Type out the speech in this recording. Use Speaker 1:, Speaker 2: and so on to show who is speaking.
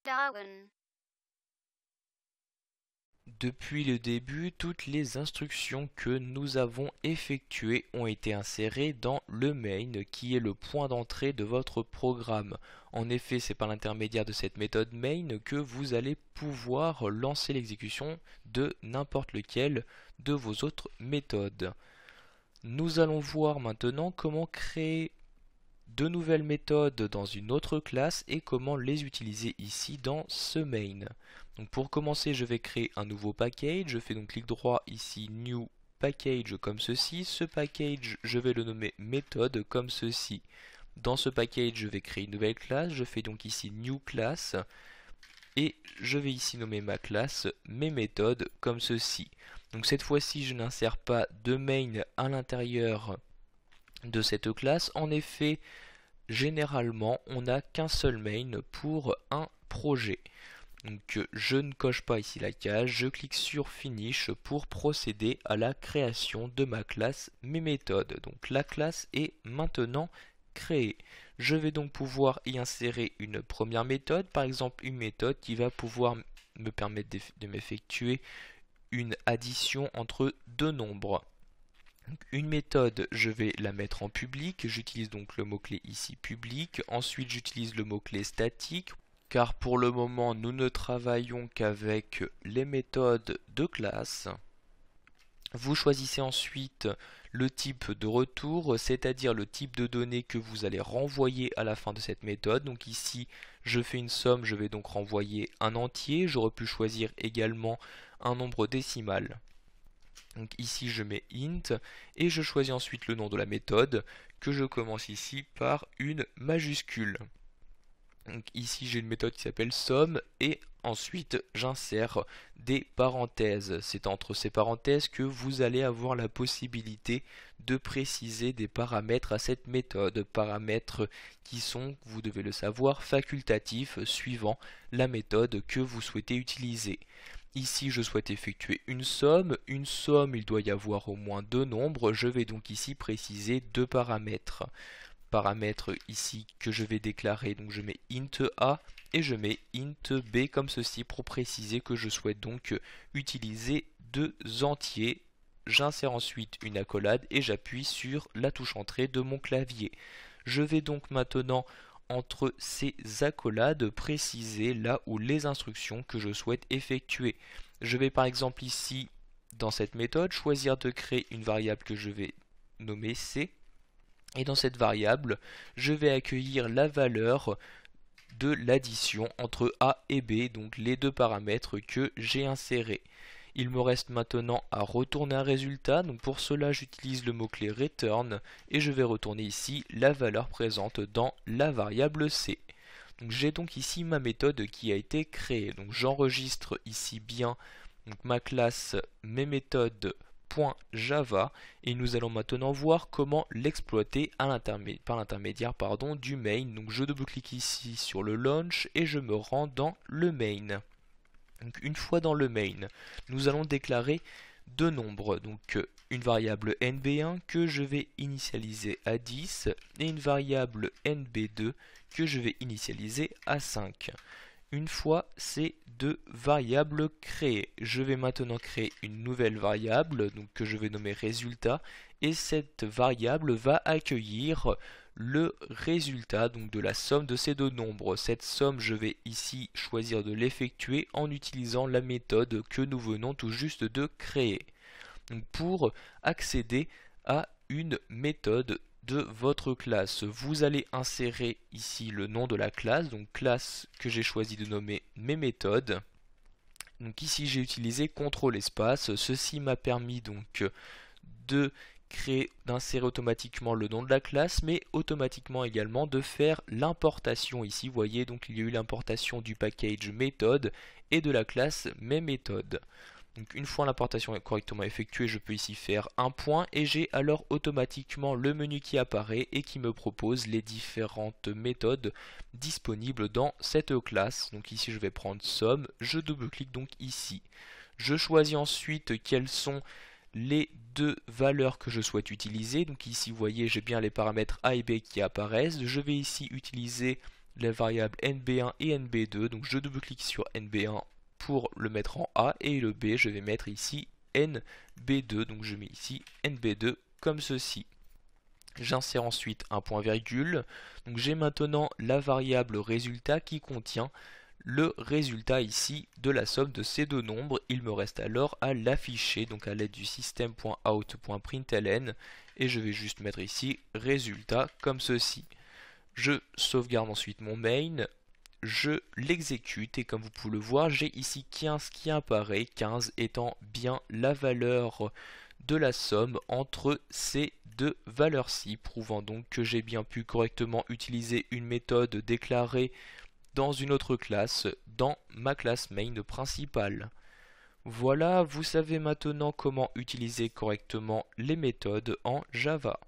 Speaker 1: Darwin.
Speaker 2: Depuis le début, toutes les instructions que nous avons effectuées ont été insérées dans le main qui est le point d'entrée de votre programme. En effet, c'est par l'intermédiaire de cette méthode main que vous allez pouvoir lancer l'exécution de n'importe lequel de vos autres méthodes. Nous allons voir maintenant comment créer de nouvelles méthodes dans une autre classe et comment les utiliser ici dans ce main. Donc pour commencer, je vais créer un nouveau package. Je fais donc clic droit ici, New Package comme ceci. Ce package, je vais le nommer méthode comme ceci. Dans ce package, je vais créer une nouvelle classe. Je fais donc ici New Class et je vais ici nommer ma classe mes méthodes comme ceci. Donc cette fois-ci, je n'insère pas de main à l'intérieur de cette classe. En effet, généralement, on n'a qu'un seul main pour un projet. Donc je ne coche pas ici la case, je clique sur Finish pour procéder à la création de ma classe, mes méthodes. Donc la classe est maintenant créée. Je vais donc pouvoir y insérer une première méthode, par exemple une méthode qui va pouvoir me permettre de m'effectuer une addition entre deux nombres. Une méthode, je vais la mettre en public, j'utilise donc le mot-clé ici public, ensuite j'utilise le mot-clé statique, car pour le moment nous ne travaillons qu'avec les méthodes de classe. Vous choisissez ensuite le type de retour, c'est-à-dire le type de données que vous allez renvoyer à la fin de cette méthode. Donc ici, je fais une somme, je vais donc renvoyer un entier. J'aurais pu choisir également un nombre décimal. Donc ici je mets int et je choisis ensuite le nom de la méthode que je commence ici par une majuscule. Donc ici j'ai une méthode qui s'appelle somme et ensuite j'insère des parenthèses. C'est entre ces parenthèses que vous allez avoir la possibilité de préciser des paramètres à cette méthode. Paramètres qui sont, vous devez le savoir, facultatifs suivant la méthode que vous souhaitez utiliser. Ici, je souhaite effectuer une somme. Une somme, il doit y avoir au moins deux nombres. Je vais donc ici préciser deux paramètres. Paramètres ici que je vais déclarer, donc je mets int a et je mets int b comme ceci pour préciser que je souhaite donc utiliser deux entiers. J'insère ensuite une accolade et j'appuie sur la touche entrée de mon clavier. Je vais donc maintenant entre ces accolades préciser là où les instructions que je souhaite effectuer. Je vais par exemple ici dans cette méthode choisir de créer une variable que je vais nommer c et dans cette variable je vais accueillir la valeur de l'addition entre a et b, donc les deux paramètres que j'ai insérés. Il me reste maintenant à retourner un résultat, donc pour cela j'utilise le mot-clé return et je vais retourner ici la valeur présente dans la variable c. Donc j'ai donc ici ma méthode qui a été créée. Donc j'enregistre ici bien donc ma classe mes méthodes .java et nous allons maintenant voir comment l'exploiter par l'intermédiaire du main. Donc je double-clique ici sur le launch et je me rends dans le main. Donc une fois dans le main, nous allons déclarer deux nombres, donc une variable nb1 que je vais initialiser à 10 et une variable nb2 que je vais initialiser à 5. Une fois ces deux variables créées, je vais maintenant créer une nouvelle variable donc que je vais nommer résultat et cette variable va accueillir le résultat donc de la somme de ces deux nombres. Cette somme, je vais ici choisir de l'effectuer en utilisant la méthode que nous venons tout juste de créer. Donc pour accéder à une méthode de votre classe, vous allez insérer ici le nom de la classe, donc classe que j'ai choisi de nommer mes méthodes. Donc ici j'ai utilisé CTRL espace, ceci m'a permis donc de d'insérer automatiquement le nom de la classe, mais automatiquement également de faire l'importation ici. Vous voyez, donc il y a eu l'importation du package méthode et de la classe mes méthodes. Donc une fois l'importation est correctement effectuée, je peux ici faire un point et j'ai alors automatiquement le menu qui apparaît et qui me propose les différentes méthodes disponibles dans cette classe. Donc ici je vais prendre somme, je double-clique donc ici. Je choisis ensuite quelles sont les deux valeurs que je souhaite utiliser. Donc ici vous voyez j'ai bien les paramètres a et b qui apparaissent. Je vais ici utiliser les variables nb1 et nb2, donc je double-clique sur nb1 pour le mettre en A, et le B je vais mettre ici nb2, donc je mets ici nb2 comme ceci. J'insère ensuite un point virgule, donc j'ai maintenant la variable résultat qui contient le résultat ici de la somme de ces deux nombres. Il me reste alors à l'afficher, donc à l'aide du système.out.println, et je vais juste mettre ici résultat comme ceci. Je sauvegarde ensuite mon main, je l'exécute et comme vous pouvez le voir, j'ai ici 15 qui apparaît, 15 étant bien la valeur de la somme entre ces deux valeurs-ci, prouvant donc que j'ai bien pu correctement utiliser une méthode déclarée dans une autre classe, dans ma classe main principale. Voilà, vous savez maintenant comment utiliser correctement les méthodes en Java.